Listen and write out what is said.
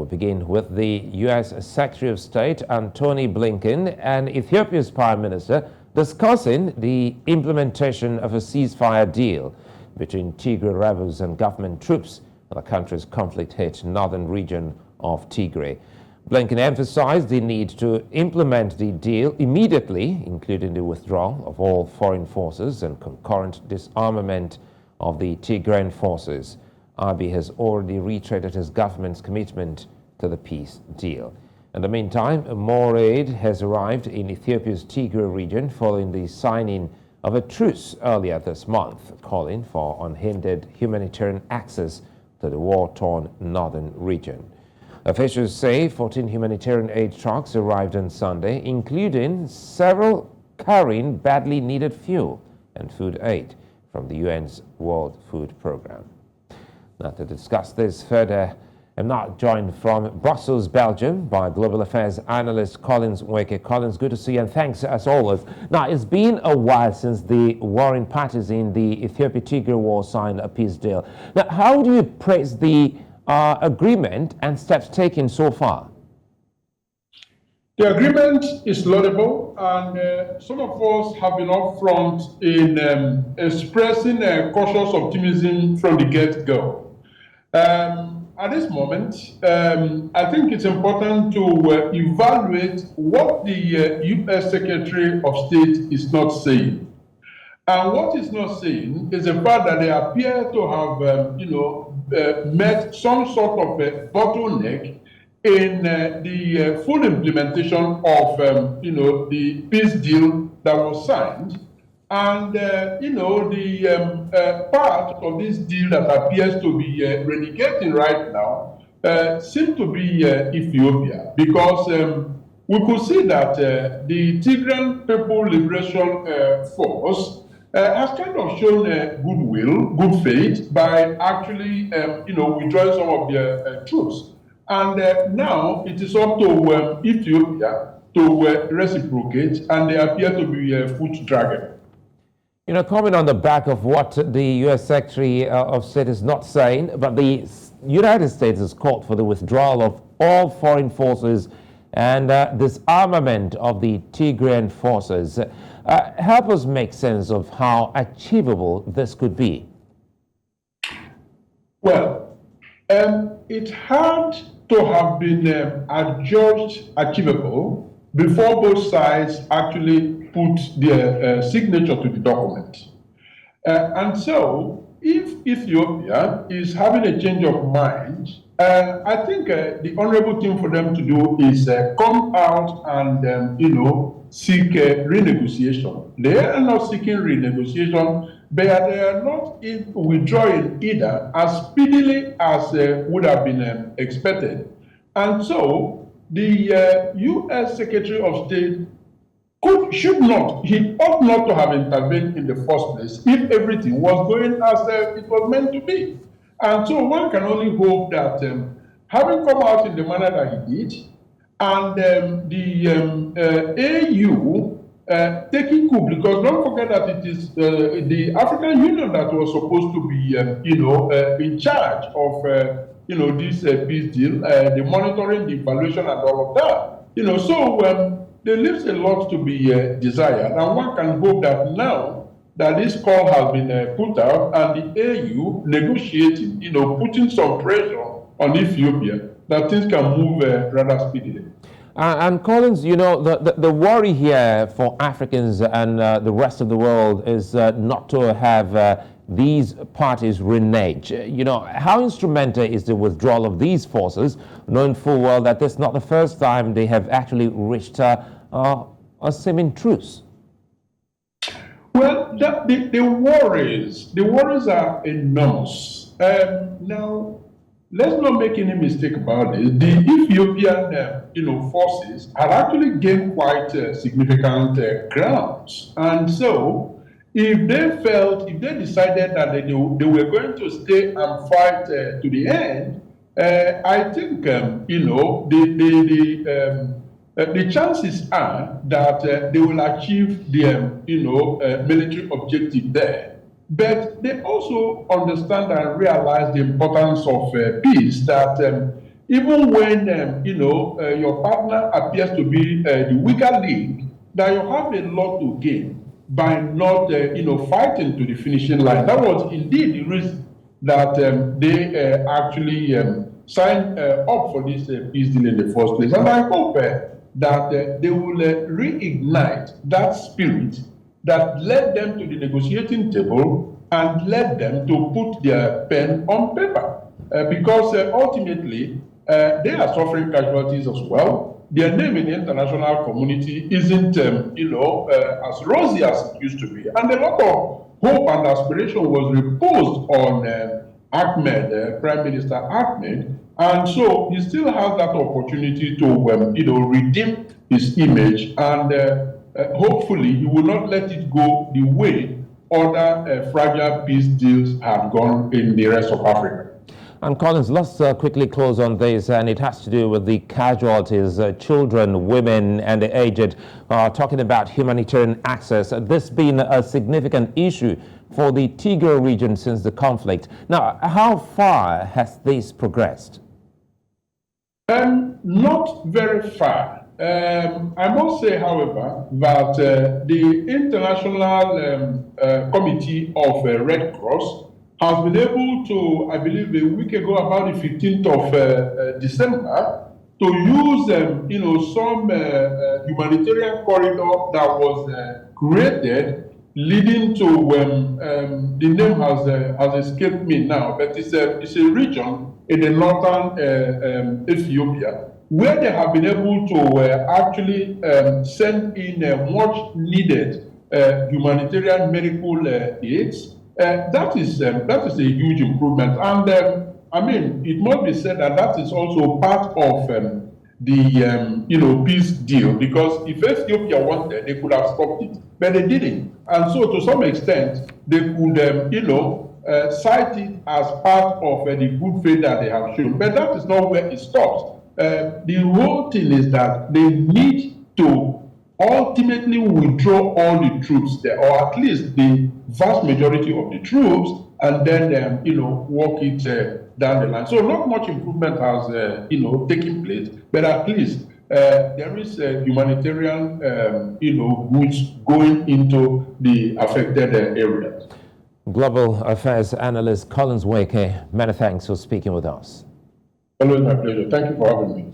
We'll begin with the U.S. Secretary of State, Antony Blinken, and Ethiopia's Prime Minister discussing the implementation of a ceasefire deal between Tigray rebels and government troops in the country's conflict-hit northern region of Tigray. Blinken emphasized the need to implement the deal immediately, including the withdrawal of all foreign forces and concurrent disarmament of the Tigrayan forces. Abiy has already reiterated his government's commitment to the peace deal. In the meantime, more aid has arrived in Ethiopia's Tigray region following the signing of a truce earlier this month, calling for unhindered humanitarian access to the war-torn northern region. Officials say 14 humanitarian aid trucks arrived on Sunday, including several carrying badly needed fuel and food aid from the UN's World Food Programme. Now, to discuss this further, I'm now joined from Brussels, Belgium, by Global Affairs Analyst Nweke. Collins, good to see you, and thanks as always. Now, it's been a while since the warring parties in the Ethiopia-Tigray war signed a peace deal. Now, how do you praise the agreement and steps taken so far? The agreement is laudable, and some of us have been upfront in expressing cautious optimism from the get-go. At this moment, I think it's important to evaluate what the U.S. Secretary of State is not saying. And what he's not saying is the fact that they appear to have, met some sort of a bottleneck in the full implementation of, the peace deal that was signed. And, the part of this deal that appears to be renegating right now seems to be Ethiopia, because we could see that the Tigrayan People Liberation Force has kind of shown goodwill, good faith, by actually, withdrawing some of their troops. And now it is up to Ethiopia to reciprocate, and they appear to be foot dragging. Comment on the back of what the U.S. Secretary of State is not saying, but the United States has called for the withdrawal of all foreign forces and disarmament of the Tigrayan forces. Help us make sense of how achievable this could be. Well, it had to have been adjudged achievable before both sides actually put their signature to the document. And so, if Ethiopia is having a change of mind, I think the honorable thing for them to do is come out and, seek renegotiation. They are not seeking renegotiation, but they are not withdrawing either as speedily as would have been expected. And so, the U.S. Secretary of State he ought not to have intervened in the first place if everything was going as it was meant to be. And so one can only hope that having come out in the manner that he did, and the AU taking coup, because don't forget that it is the African Union that was supposed to be, in charge of, this peace deal, the monitoring, the evaluation, and all of that. So there leaves a lot to be desired, and one can hope that now that this call has been put out and the AU negotiating, putting some pressure on Ethiopia, that things can move rather speedily. And Collins, the worry here for Africans and the rest of the world is not to have these parties renege. How instrumental is the withdrawal of these forces, knowing full well that this is not the first time they have actually reached a seeming truce? Well, the worries are enormous. Now, let's not make any mistake about it. The Ethiopian, forces had actually gained quite significant grounds, and so if they decided that they were going to stay and fight to the end, I think the chances are that they will achieve their military objective there. But they also understand and realize the importance of peace, that even when your partner appears to be the weaker link, that you have a lot to gain by not fighting to the finishing line. That was indeed the reason that they actually signed up for this peace deal in the first place. And I hope that they will reignite that spirit that led them to the negotiating table and led them to put their pen on paper. Because ultimately, they are suffering casualties as well. Their name in the international community isn't, as rosy as it used to be. And a lot of hope and aspiration was reposed on Ahmed, Prime Minister Ahmed. And so he still has that opportunity to, redeem his image. And hopefully, he will not let it go the way other fragile peace deals have gone in the rest of Africa. And Collins, let's quickly close on this, and it has to do with the casualties, children, women, and the aged. Talking about humanitarian access, this been a significant issue for the Tigray region since the conflict. Now, how far has this progressed? Not very far. I must say, however, that the International Committee of Red Cross has been able to, I believe a week ago, about the 15th of December, to use some humanitarian corridor that was created, leading to the name has escaped me now, but it's a region in the northern Ethiopia, where they have been able to actually send in much needed humanitarian medical aids. That is a huge improvement, and I mean, it must be said that that is also part of the peace deal, because if Ethiopia wanted, they could have stopped it, but they didn't, and so to some extent they could cite it as part of the good faith that they have shown, but that is not where it stops. The whole thing is that they need to ultimately withdraw all the troops there, or at least the vast majority of the troops, and then walk it down the line. So not much improvement has taken place, but at least there is humanitarian goods going into the affected areas. Global Affairs Analyst Collins Nweke, many thanks for speaking with us. Always my pleasure. Thank you for having me.